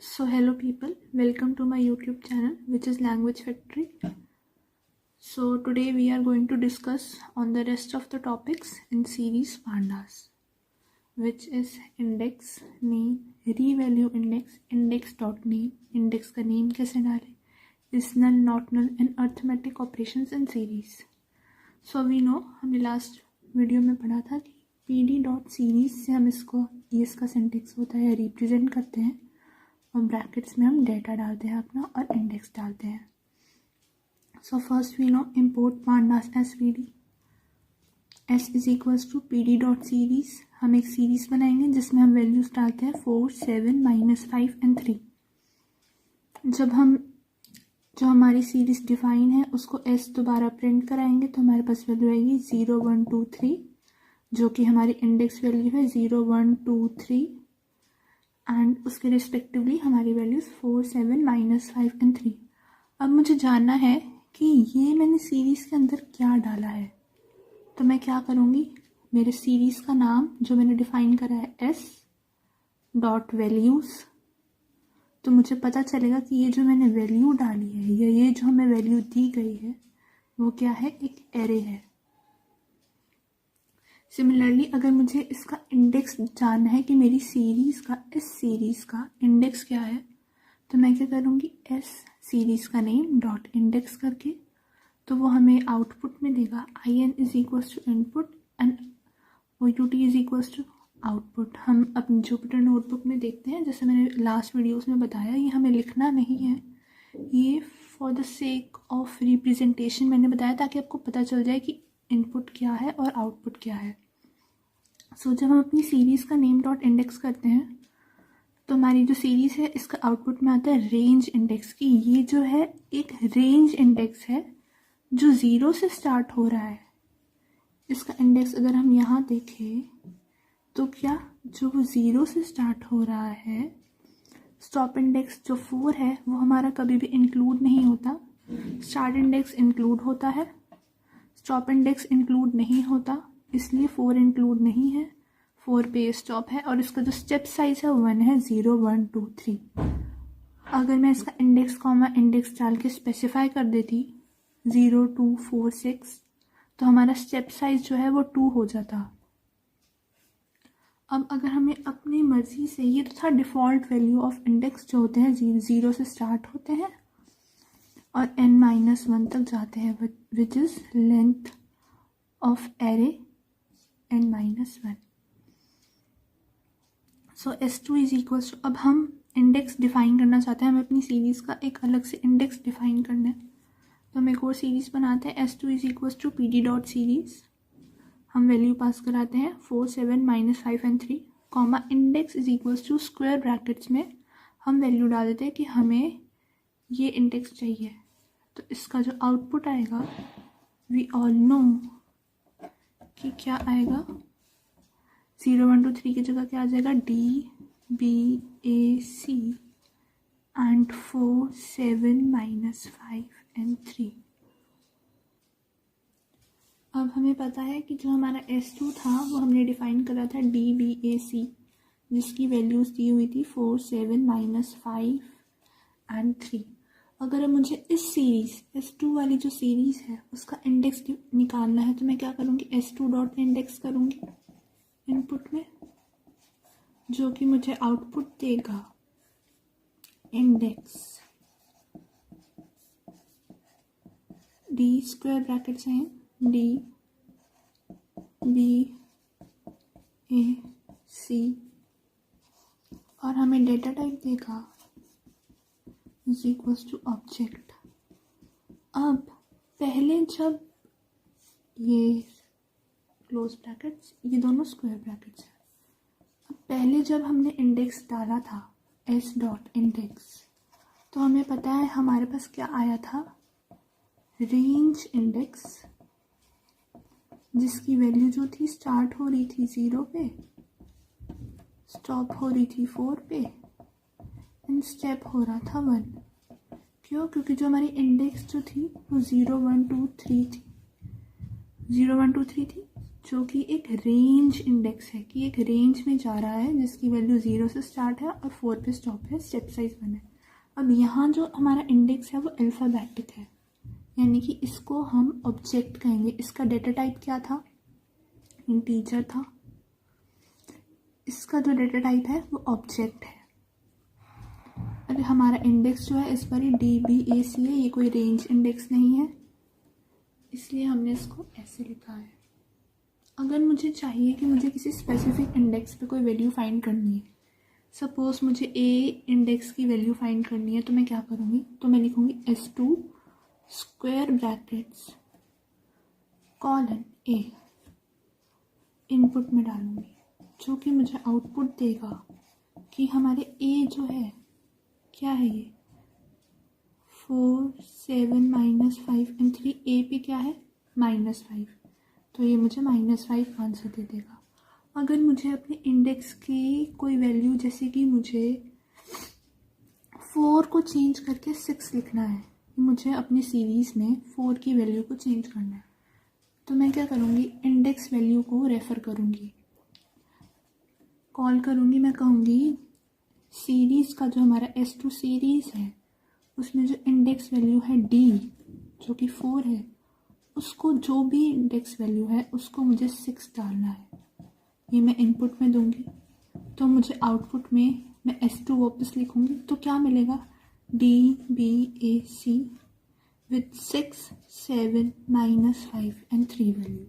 So hello people, welcome to my YouTube channel which is Language Factory. So today we are going to discuss on the rest of the topics in series Pandas, which is index, name, revalue index, index.name, index का name कैसे डालें, is null, not null and arithmetic operations in series. So we know हमने last video में पढ़ा था कि pd.series से हम इसको ये इसका सिंटेक्स होता है रिप्रेजेंट करते हैं और ब्रैकेट्स में हम डेटा डालते हैं अपना और इंडेक्स डालते हैं. So first we know import pandas as P D. S is equals to P D dot series. हम एक सीरीज बनाएंगे जिसमें हम वैल्यूज डालते हैं 4, 7, -5 एंड 3. जो हमारी सीरीज डिफाइन है उसको एस दोबारा प्रिंट कराएंगे तो हमारे पास वैल्यू आएगी 0, 1, 2, 3, जो कि हमारी इंडेक्स वैल्यू है 0, 1, 2, 3 एंड उसके रिस्पेक्टिवली हमारी वैल्यूज 4, 7, -5 एंड 3. अब मुझे जानना है कि ये मैंने सीरीज़ के अंदर क्या डाला है. तो मैं क्या करूँगी, मेरे सीरीज़ का नाम जो मैंने डिफ़ाइन करा है एस डॉट वैल्यूज़, तो मुझे पता चलेगा कि ये जो मैंने वैल्यू डाली है या ये जो हमें वैल्यू दी गई है वो क्या है, एक एरे है. सिमिलरली अगर मुझे इसका इंडेक्स जानना है कि मेरी सीरीज़ का इस सीरीज़ का इंडेक्स क्या है, तो मैं क्या करूँगी, एस सीरीज़ का नेम डॉट इंडेक्स करके, तो वो हमें आउटपुट में देगा in is equals to input and out is equals to output. हम अपनी जुपिटर नोटबुक में देखते हैं, जैसे मैंने लास्ट वीडियोस में बताया, ये हमें लिखना नहीं है, ये for the sake of representation मैंने बताया ताकि आपको पता चल जाए कि इनपुट क्या है और आउटपुट क्या है. सो जब हम अपनी सीरीज़ का नेम डॉट इंडेक्स करते हैं तो हमारी जो सीरीज़ है इसका आउटपुट में आता है रेंज इंडेक्स की. ये जो है एक रेंज इंडेक्स है जो 0 से स्टार्ट हो रहा है. इसका इंडेक्स अगर हम यहाँ देखें तो क्या, जो 0 से स्टार्ट हो रहा है, स्टॉप इंडेक्स जो 4 है वो हमारा कभी भी इंक्लूड नहीं होता. स्टार्ट इंडेक्स इंक्लूड होता है, स्टॉप इंडेक्स इंक्लूड नहीं होता, इसलिए 4 इंक्लूड नहीं है. 4 पे स्टॉप है और इसका जो स्टेप साइज है 1 है, 0, 1, 2, 3. अगर मैं इसका इंडेक्स कॉमा इंडेक्स डाल के स्पेसिफाई कर देती 0, 2, 4, 6, तो हमारा स्टेप साइज जो है वो 2 हो जाता. अब अगर हमें अपनी मर्जी से, ये तो था डिफ़ॉल्ट वैल्यू ऑफ इंडेक्स जो होते हैं 0 से स्टार्ट होते हैं और n-1 तक जाते हैं, which is length of array n-1. So S2 is equals to, अब हम इंडेक्स डिफाइन करना चाहते हैं, हमें अपनी सीरीज़ का एक अलग से इंडेक्स डिफाइन करना है. तो हम एक और सीरीज़ बनाते हैं, S2 is equals to P D dot series. हम वैल्यू पास कराते हैं 4, 7, -5 and 3, comma index is equals to square brackets में हम वैल्यू डाल देते हैं कि हमें ये इंडेक्स चाहिए. तो इसका जो आउटपुट आएगा, वी ऑल नो कि क्या आएगा, 0, 1, 2, 3 की जगह क्या आ जाएगा, D, B, A, C and 4, 7, -5 and 3. अब हमें पता है कि जो हमारा S2 था वो हमने डिफाइन करा था D, B, A, C, जिसकी वैल्यूज दी हुई थी 4, 7, -5 एंड 3. अगर मुझे इस सीरीज़ S2 वाली जो सीरीज़ है उसका इंडेक्स निकालना है तो मैं क्या करूँगी, S2 डॉट इंडेक्स करूँगी इनपुट में, जो कि मुझे आउटपुट देगा इंडेक्स D स्क्वायर ब्रैकेट्स हैं D, B, A, C और हमें डेटा टाइप देगा इज इक्वल्स टू ऑब्जेक्ट. अब पहले जब ये क्लोज ब्रैकेट्स, ये दोनों स्क्वायर ब्रैकेट्स हैं, अब पहले जब हमने इंडेक्स डाला था एस डॉट इंडेक्स, तो हमें पता है हमारे पास क्या आया था, रेंज इंडेक्स, जिसकी वैल्यू जो थी स्टार्ट हो रही थी 0 पे, स्टॉप हो रही थी 4 पे एंड स्टेप हो रहा था 1. क्यों, क्योंकि जो हमारी इंडेक्स जो थी वो 0, 1, 2, 3 थी, 0, 1, 2, 3 थी, जो कि एक रेंज इंडेक्स है, कि एक रेंज में जा रहा है जिसकी वैल्यू 0 से स्टार्ट है और 4 पे स्टॉप है, स्टेप साइज 1 है। अब यहाँ जो हमारा इंडेक्स है वो अल्फ़ाबेटिक है, यानी कि इसको हम ऑब्जेक्ट कहेंगे। इसका डेटा टाइप क्या था? इंटीजर था। इसका जो डेटा टाइप है वो ऑब्जेक्ट है। अरे हमारा इंडेक्स जो है इस पर ही DBAC है, ये कोई रेंज इंडेक्स नहीं है, इसलिए हमने इसको ऐसे लिखा है। अगर मुझे चाहिए कि मुझे किसी स्पेसिफिक इंडेक्स पे कोई वैल्यू फाइंड करनी है, सपोज मुझे A इंडेक्स की वैल्यू फाइंड करनी है, तो मैं क्या करूँगी? तो मैं लिखूँगी S2 square brackets colon A, input में डालूँगी, जो कि मुझे आउटपुट देगा कि हमारे A जो है क्या है, ये 4 7 -5 एंड 3, A पे क्या है -5, तो ये मुझे -5 आंसर दे देगा। अगर मुझे अपने इंडेक्स की कोई वैल्यू, जैसे कि मुझे 4 को चेंज करके 6 लिखना है, मुझे अपनी सीरीज़ में 4 की वैल्यू को चेंज करना है, तो मैं क्या करूँगी? इंडेक्स वैल्यू को रेफ़र करूँगी, कॉल करूँगी। मैं कहूँगी सीरीज़ का जो हमारा S2 सीरीज़ है उसमें जो इंडेक्स वैल्यू है D जो कि 4 है, उसको जो भी इंडेक्स वैल्यू है उसको मुझे 6 डालना है। ये मैं इनपुट में दूंगी, तो मुझे आउटपुट में मैं S2 वापस लिखूंगी, तो क्या मिलेगा? DBAC with 6 7 -5 and 3 value.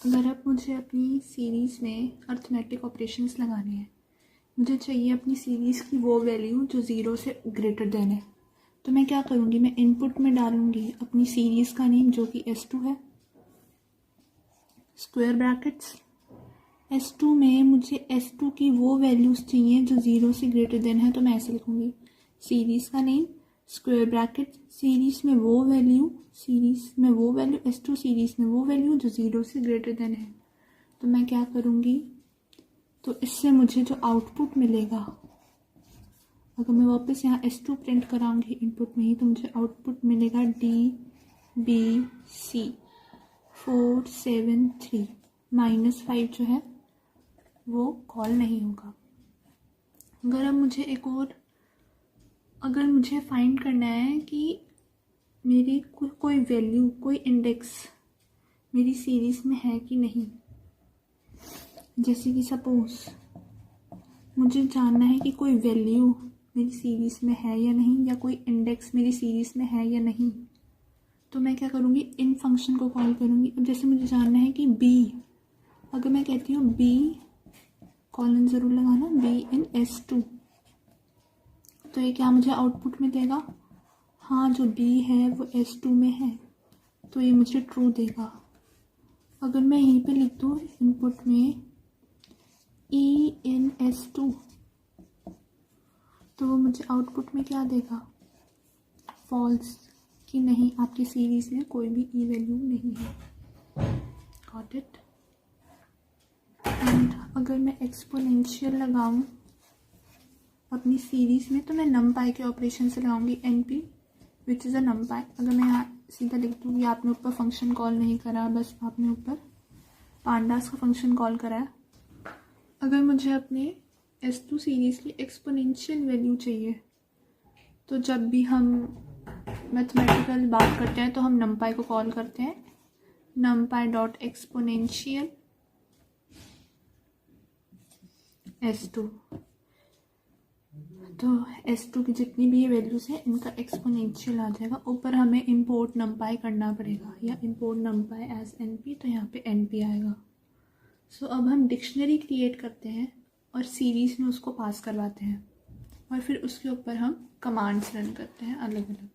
अगर अब मुझे अपनी सीरीज़ में अर्थमेटिक ऑपरेशंस लगाने हैं, मुझे चाहिए अपनी सीरीज़ की वो वैल्यू जो 0 से ग्रेटर देन है, तो मैं क्या करूँगी? मैं इनपुट में डालूँगी अपनी सीरीज़ का नेम जो कि S2 है, स्क्वायर ब्रैकेट्स। S2 में मुझे S2 की वो वैल्यूज़ चाहिए जो 0 से ग्रेटर देन है, तो मैं ऐसे लिखूँगी सीरीज़ का नेम स्क्वायर ब्रैकेट सीरीज़ में वो वैल्यू S2 सीरीज़ में वो वैल्यू जो 0 से ग्रेटर देन है। तो मैं क्या करूँगी? तो इससे मुझे जो आउटपुट मिलेगा, अगर मैं वापस यहाँ S2 प्रिंट कराऊंगी इनपुट में ही, तो मुझे आउटपुट मिलेगा DBC 4 7 3 -5 जो है वो कॉल नहीं होगा। अगर मुझे फाइंड करना है कि मेरी कोई वैल्यू, कोई इंडेक्स मेरी सीरीज़ में है कि नहीं, जैसे कि सपोज मुझे जानना है कि कोई वैल्यू मेरी सीरीज़ में है या नहीं, या कोई इंडेक्स मेरी सीरीज़ में है या नहीं, तो मैं क्या करूँगी? इन फंक्शन को कॉल करूँगी। अब जैसे मुझे जानना है कि B, अगर मैं कहती हूँ B कॉलन ज़रूर लगाना, B इन S2, तो ये क्या मुझे आउटपुट में देगा? हाँ, जो B है वो S2 में है, तो ये मुझे ट्रू देगा। अगर मैं यहीं पे लिख दूँ इनपुट में E इन S2, तो वो मुझे आउटपुट में क्या देगा? फॉल्स, कि नहीं, आपकी सीरीज़ में कोई भी E वैल्यू नहीं है। Got it? एंड अगर मैं एक्सपोनेंशियल लगाऊं अपनी सीरीज़ में, तो मैं नमपाई के ऑपरेशन से लगाऊंगी NP विच इज़ अ नमपाई। अगर मैं यहाँ सीधा लिख दूँ कि आपने ऊपर फंक्शन कॉल नहीं करा, बस आपने ऊपर पांडास का फंक्शन कॉल करा है। अगर मुझे अपने S2 सीरीज़ की एक्सपोनेंशियल वैल्यू चाहिए, तो जब भी हम मैथमेटिकल बात करते हैं तो हम नमपाई को कॉल करते हैं, नमपाई डॉट एक्सपोनेंशियल S2। तो S2 की जितनी भी वैल्यूज़ हैं इनका एक्सपोनेंशियल आ जाएगा। ऊपर हमें इंपोर्ट नमपाई करना पड़ेगा, या इंपोर्ट नमपाई एज NP, तो यहाँ पे NP आएगा। सो अब हम डिक्शनरी क्रिएट करते हैं और सीरीज़ में उसको पास करवाते हैं, और फिर उसके ऊपर हम कमांड्स रन करते हैं अलग अलग।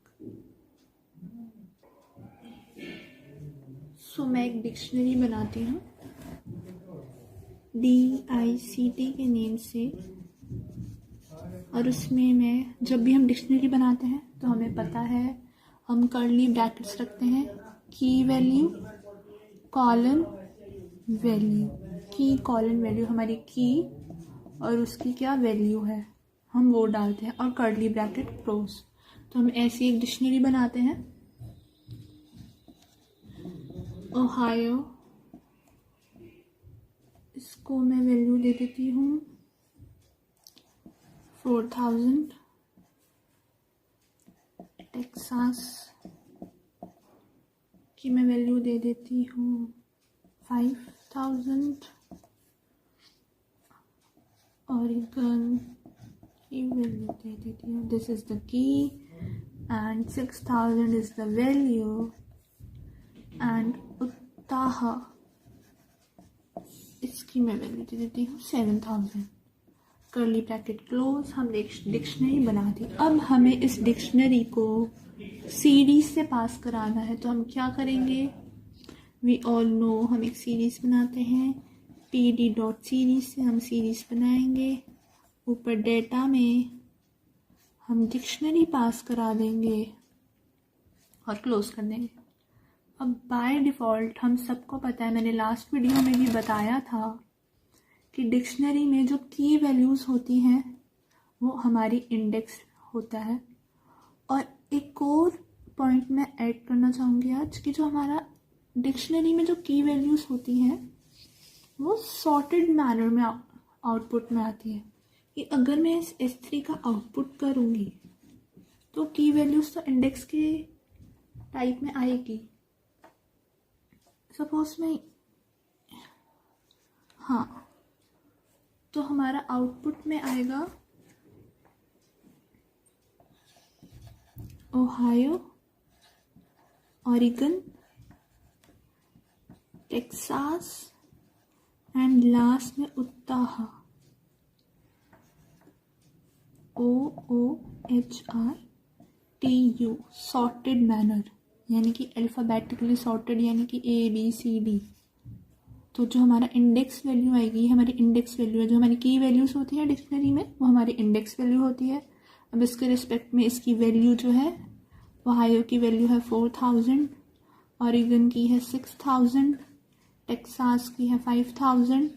सो मैं एक डिक्शनरी बनाती हूँ DICT के नेम से, और उसमें मैं, जब भी हम डिक्शनरी बनाते हैं तो हमें पता है हम कर्ली ब्रैकेट्स रखते हैं, की वैल्यू कॉलन वैल्यू, की कॉलन वैल्यू हमारी की और उसकी क्या वैल्यू है हम वो डालते हैं, और कर्ली ब्रैकेट क्लोज। तो हम ऐसी एक डिक्शनरी बनाते हैं ओहायो, इसको मैं वैल्यू दे देती हूँ 4000। टेक्सास की मैं वैल्यू दे देती हूँ 5000। ऑरिगन की वैल्यू दे देती हूँ, this is the key, and 6000 is the value. And Utah, इसकी मैं वैल्यू दे देती हूँ 7000। Curly bracket close. हम डिक्शनरी बना दी। अब हमें इस डिक्शनरी को सीरीज से पास कराना है, तो हम क्या करेंगे? वी ऑल नो हम एक सीरीज बनाते हैं, pd डॉट सीरीज से हम सीरीज बनाएंगे। ऊपर डेटा में हम डिक्शनरी पास करा देंगे और क्लोज कर देंगे। अब बाय डिफ़ॉल्ट हम सबको पता है, मैंने लास्ट वीडियो में भी बताया था कि डिक्शनरी में जो की वैल्यूज़ होती हैं वो हमारी इंडेक्स होता है। और एक और पॉइंट मैं ऐड करना चाहूँगी आज, कि जो हमारा डिक्शनरी में जो की वैल्यूज़ होती हैं वो सॉर्टेड मैनर में आउटपुट में आती है। कि अगर मैं इस S3 का आउटपुट करूँगी तो की वैल्यूज़ तो इंडेक्स के टाइप में आएगी। सपोज में हाँ, तो हमारा आउटपुट में आएगा Ohio, Oregon, Texas and last में उत्ताह, OOHRTU, सॉर्टेड मैनर, यानी कि अल्फ़ाबेटिकली सॉर्टेड, यानी कि ABCD। तो जो हमारा इंडेक्स वैल्यू आएगी, हमारी इंडेक्स वैल्यू है। जो हमारी की वैल्यूज़ होती है डिक्शनरी में वो हमारी इंडेक्स वैल्यू होती है। अब इसके रिस्पेक्ट में इसकी वैल्यू जो है, ओहायो की वैल्यू है 4000, ऑरिगन की है 6000, टेक्सास की है 5000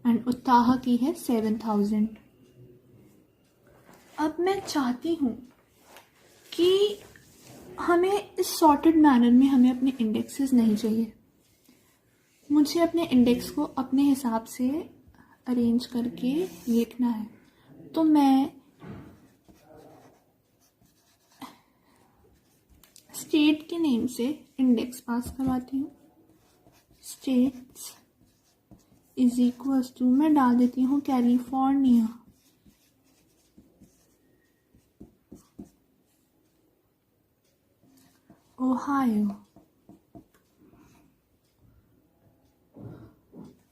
एंड उत्ताह की है 7000। अब मैं चाहती हूँ कि हमें इस सॉर्टेड मैनर में हमें अपने इंडेक्सेस नहीं चाहिए। मुझे अपने इंडेक्स को अपने हिसाब से अरेंज करके लिखना है। तो मैं स्टेट के नेम से इंडेक्स पास करवाती हूँ। स्टेट्स इज इक्वल्स टू, मैं डाल देती हूँ California, Ohio,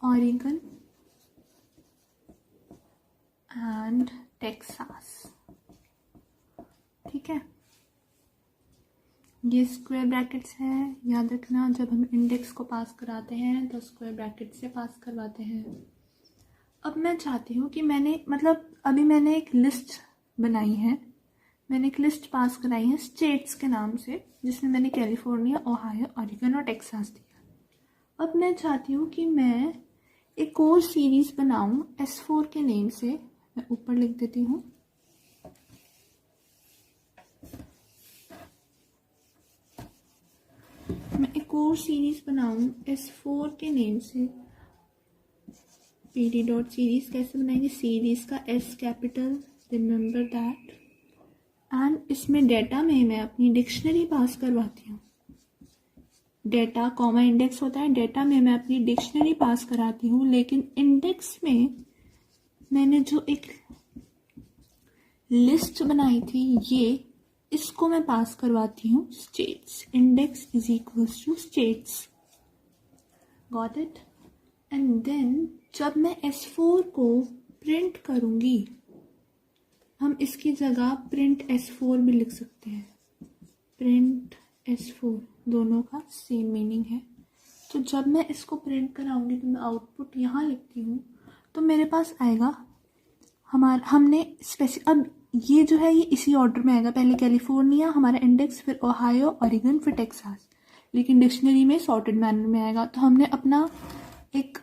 Oregon and Texas. ठीक है, ये स्क्वायर ब्रैकेट्स हैं, याद रखना। जब हम इंडेक्स को पास कराते हैं तो स्क्वायर ब्रैकेट से पास करवाते हैं। अब मैं चाहती हूँ कि अभी मैंने एक लिस्ट बनाई है, मैंने एक लिस्ट पास कराई है स्टेट्स के नाम से, जिसमें मैंने कैलिफोर्निया, ओहायो, ऑरिगन और टेक्सास दिया। अब मैं चाहती हूँ कि मैं एक और सीरीज बनाऊँ S4 के नेम से। मैं ऊपर लिख देती हूँ मैं एक और सीरीज बनाऊँ S4 के नेम से। pd डॉट सीरीज कैसे बनाएंगे? सीरीज का S capital, remember that. And इसमें डेटा में मैं अपनी डिक्शनरी पास करवाती हूँ। डेटा कॉमा इंडेक्स होता है, डेटा में मैं अपनी डिक्शनरी पास कराती हूँ, लेकिन इंडेक्स में मैंने जो एक लिस्ट बनाई थी ये, इसको मैं पास करवाती हूँ states. Index is equals to states, got it? And then जब मैं S4 को प्रिंट करूँगी, हम इसकी जगह प्रिंट S4 भी लिख सकते हैं। प्रिंट S4, दोनों का सेम मीनिंग है। तो जब मैं इसको प्रिंट कराऊंगी तो मैं आउटपुट यहाँ लिखती हूँ, तो मेरे पास आएगा हमने अब ये जो है ये इसी ऑर्डर में आएगा। पहले कैलिफोर्निया हमारा इंडेक्स, फिर ओहायो, ऑरिगन, फिर टेक्सास, लेकिन डिक्शनरी में सॉर्टेड मैनर में आएगा। तो हमने अपना एक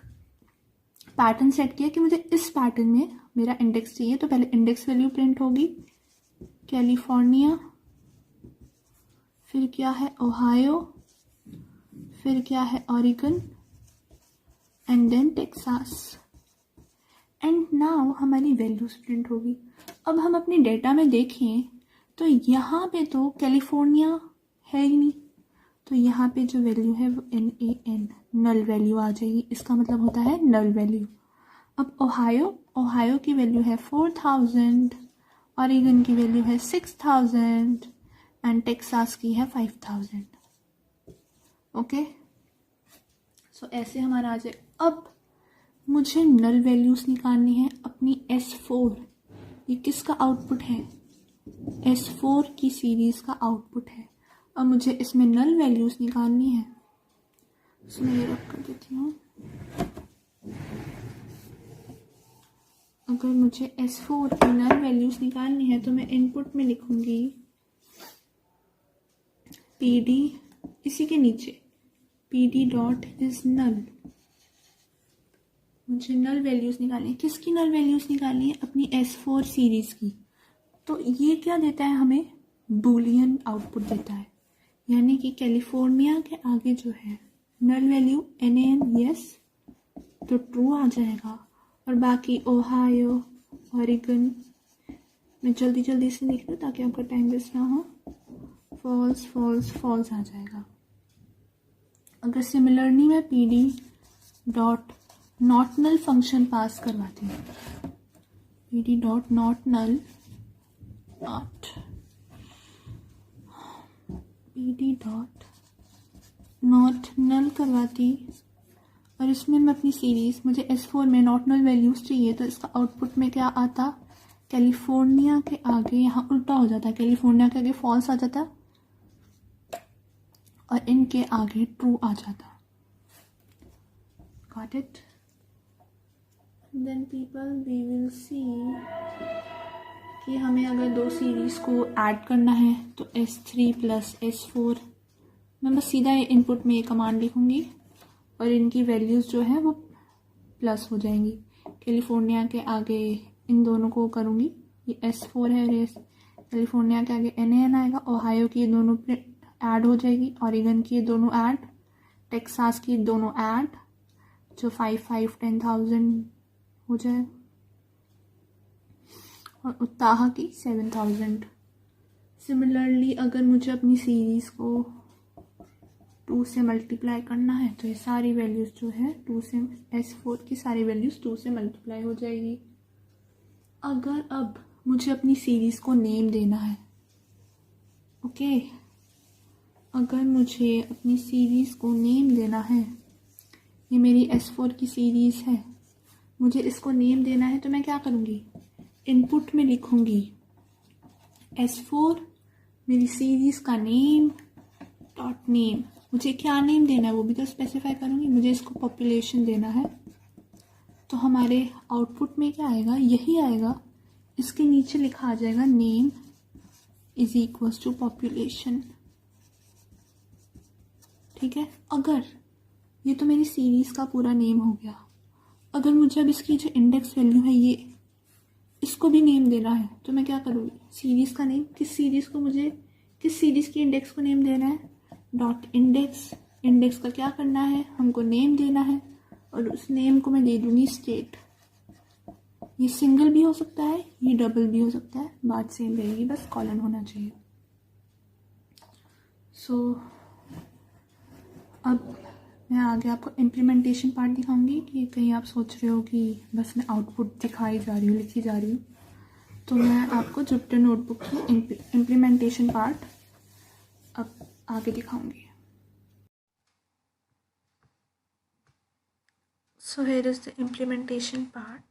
पैटर्न सेट किया कि मुझे इस पैटर्न में मेरा इंडेक्स चाहिए। तो पहले इंडेक्स वैल्यू प्रिंट होगी कैलिफोर्निया, फिर क्या है ओहायो, फिर क्या है Oregon and then Texas. And now हमारी वैल्यूज प्रिंट होगी। अब हम अपने डेटा में देखें तो यहाँ पे तो कैलिफोर्निया है ही नहीं, तो यहाँ पे जो वैल्यू है वो NaN नल वैल्यू आ जाएगी। इसका मतलब होता है नल वैल्यू। अब ओहायो की वैल्यू है 4000, ओरेगन की वैल्यू है 6000 एंड टेक्सास की है 5000। ओके, सो ऐसे हमारा आ जाए। अब मुझे नल वैल्यूज निकालनी है अपनी S4। ये किसका आउटपुट है? S4 की सीरीज का आउटपुट है। अब मुझे इसमें नल वैल्यूज निकालनी है, इसमें ये रख कर देती हूँ। अगर मुझे S4 की नल वैल्यूज निकालनी है तो मैं इनपुट में लिखूंगी PD, इसी के नीचे PD डॉट इज नल। मुझे नल वैल्यूज निकालनी है। किसकी नल वैल्यूज निकालनी है? अपनी S4 सीरीज की। तो ये क्या देता है हमें? बूलियन आउटपुट देता है, यानी कि कैलिफोर्निया के आगे जो है नल वैल्यू NaN यस तो ट्रू आ जाएगा, और बाकी ओहायो ओरेगन, मैं जल्दी जल्दी से लिख लूँ ताकि आपका टाइम वेस्ट ना हो, फॉल्स फॉल्स फॉल्स आ जाएगा। अगर सिमिलरली मैं PD dot not null function pass करवाती हूँ, PD dot not null PD dot not null करवाती, और इसमें मैं अपनी सीरीज, मुझे S4 में नॉट नल वैल्यूज चाहिए, तो इसका आउटपुट में क्या आता? कैलिफोर्निया के आगे, यहाँ उल्टा हो जाता है, कैलिफोर्निया के आगे फॉल्स आ जाता और इनके आगे ट्रू आ जाता। Got it? Then people we will see कि हमें अगर दो सीरीज को ऐड करना है तो S3 प्लस S4, मैं बस सीधा इनपुट में ये कमांड लिखूंगी और इनकी वैल्यूज़ जो है वो प्लस हो जाएंगी। कैलिफोर्निया के आगे इन दोनों को करूँगी, ये S4 है, रेस कैलिफोर्निया के आगे NaN आएगा, ओहायो की ये दोनों ऐड हो जाएगी, ओरेगन की ये दोनों ऐड, टेक्सास की दोनों ऐड, जो 5,5,10,000 हो जाएगा, और उत्ताहा की 7,000। सिमिलरली अगर मुझे अपनी सीरीज़ को 2 से मल्टीप्लाई करना है तो ये सारी वैल्यूज़ जो है 2 से, S4 की सारी वैल्यूज़ 2 से मल्टीप्लाई हो जाएगी। अगर अब मुझे अपनी सीरीज़ को नेम देना है, ओके, अगर मुझे अपनी सीरीज़ को नेम देना है, ये मेरी S4 की सीरीज़ है, मुझे इसको नेम देना है, तो मैं क्या करूँगी? इनपुट में लिखूँगी S4 मेरी सीरीज़ का नेम डॉट नेम। मुझे क्या नेम देना है वो भी तो स्पेसिफाई करूँगी, मुझे इसको पॉपुलेशन देना है, तो हमारे आउटपुट में क्या आएगा? यही आएगा। इसके नीचे लिखा आ जाएगा name is equals to population. ठीक है, अगर ये तो मेरी सीरीज़ का पूरा नेम हो गया, अगर मुझे अब इसकी जो इंडेक्स वैल्यू है ये, इसको भी नेम देना है, तो मैं क्या करूँगी? सीरीज़ का नेम, किस सीरीज़ को मुझे, किस सीरीज़ की इंडेक्स को नेम देना है? Dot index. इंडेक्स का क्या करना है? हमको नेम देना है, और उस नेम को मैं दे दूँगी स्टेट। ये सिंगल भी हो सकता है, ये डबल भी हो सकता है, बात सेम रहेगी, बस कॉलन होना चाहिए। सो अब मैं आगे आपको इम्प्लीमेंटेशन पार्ट दिखाऊंगी कि कहीं आप सोच रहे हो कि बस मैं आउटपुट दिखाई जा रही हूँ, लिखी जा रही हूँ, तो मैं आपको जुपिटर नोटबुक की इम्प्लीमेंटेशन पार्ट अब आगे दिखाऊंगी। So here is the implementation part.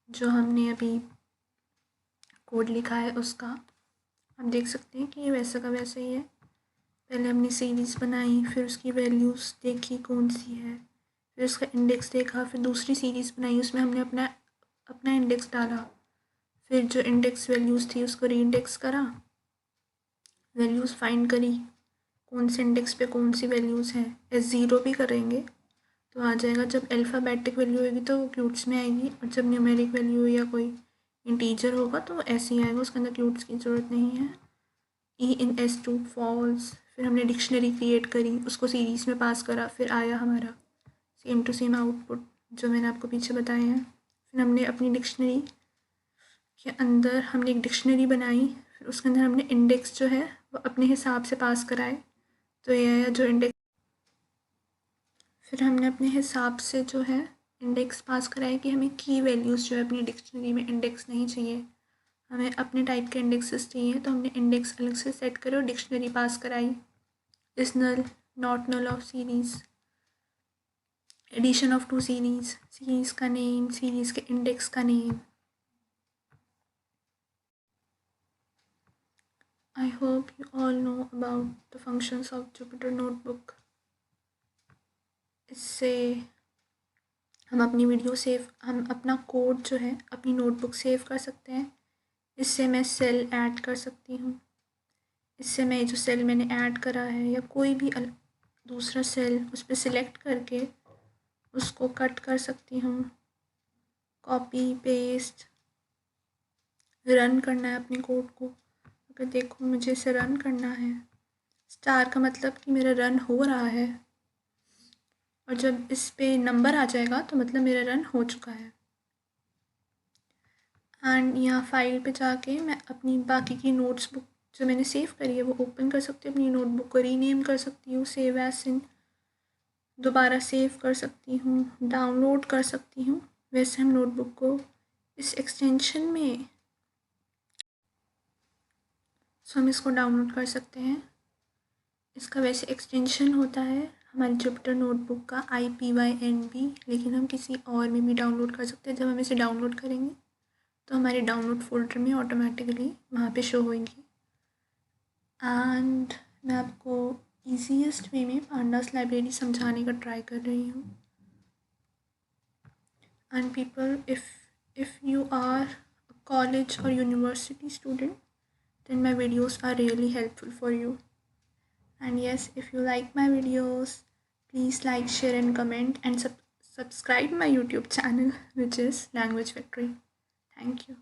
जो हमने अभी कोड लिखा है उसका आप देख सकते हैं कि ये वैसा का वैसा ही है। पहले हमने सीरीज़ बनाई, फिर उसकी वैल्यूज़ देखी कौन सी है, फिर उसका इंडेक्स देखा, फिर दूसरी सीरीज़ बनाई, उसमें हमने अपना इंडेक्स डाला, फिर जो इंडेक्स वैल्यूज़ थी उसको रीइंडेक्स करा, वैल्यूज़ फाइंड करी कौन से इंडेक्स पे कौन सी वैल्यूज़ हैं। S0 भी करेंगे तो आ जाएगा। जब अल्फ़ाबेटिक वैल्यू होगी तो क्यूट्स में आएगी, और जब न्यूमेरिक वैल्यू या कोई इंटीजर होगा तो ऐसे ही आएगा, उसके अंदर क्यूट्स की ज़रूरत नहीं है। E in S2 फॉल्स, फिर हमने डिक्शनरी क्रिएट करी, उसको सीरीज़ में पास करा, फिर आया हमारा सेम टू सेम आउटपुट जो मैंने आपको पीछे बताए हैं। फिर हमने अपनी डिक्शनरी के अंदर हमने एक डिक्शनरी बनाई, फिर उसके अंदर हमने इंडेक्स जो है वो अपने हिसाब से पास कराए, तो ये आया जो इंडेक्स। फिर हमने अपने हिसाब से जो है इंडेक्स पास कराए कि हमें की वैल्यूज़ जो है अपनी डिक्शनरी में इंडेक्स नहीं चाहिए, हमें अपने टाइप के इंडेक्सेस चाहिए, तो हमने इंडेक्स अलग से सेट करे और डिक्शनरी पास कराई। इस null, not null of series, addition of two series, series का नेम, सीरीज़ के इंडेक्स का name. I hope you all know about the functions of Jupyter Notebook. इससे हम अपना कोड जो है अपनी नोटबुक सेव कर सकते हैं। इससे मैं सेल ऐड कर सकती हूँ। इससे मैं जो सेल मैंने ऐड करा है या कोई भी दूसरा सेल उस पर सिलेक्ट करके उसको कट कर सकती हूँ, कॉपी पेस्ट, रन करना है अपने कोड को। अगर देखो मुझे इसे रन करना है, स्टार का मतलब कि मेरा रन हो रहा है, और जब इस पे नंबर आ जाएगा तो मतलब मेरा रन हो चुका है। एंड यहाँ फाइल पे जाके मैं अपनी बाकी की नोट्स बुक जो मैंने सेव करी है वो ओपन कर सकती हूँ, अपनी नोटबुक को रीनेम कर सकती हूँ, सेव एज इन दोबारा सेव कर सकती हूँ, डाउनलोड कर सकती हूँ। वैसे हम नोटबुक को इस एक्सटेंशन में हम इसको डाउनलोड कर सकते हैं। इसका वैसे एक्सटेंशन होता है हमारी जुपिटर नोटबुक का IPYNB, लेकिन हम किसी और में भी डाउनलोड कर सकते हैं। जब हम इसे डाउनलोड करेंगे तो हमारे डाउनलोड फोल्डर में ऑटोमेटिकली वहाँ पे शो होंगी। एंड मैं आपको ईजीएस्ट वे में पांडास लाइब्रेरी समझाने का ट्राई कर रही हूँ। And people, if you are a college or university student, then my videos are really helpful for you. And yes, if you like my videos, please like, share and comment, and subscribe my YouTube channel, which is Language Factory. Thank you.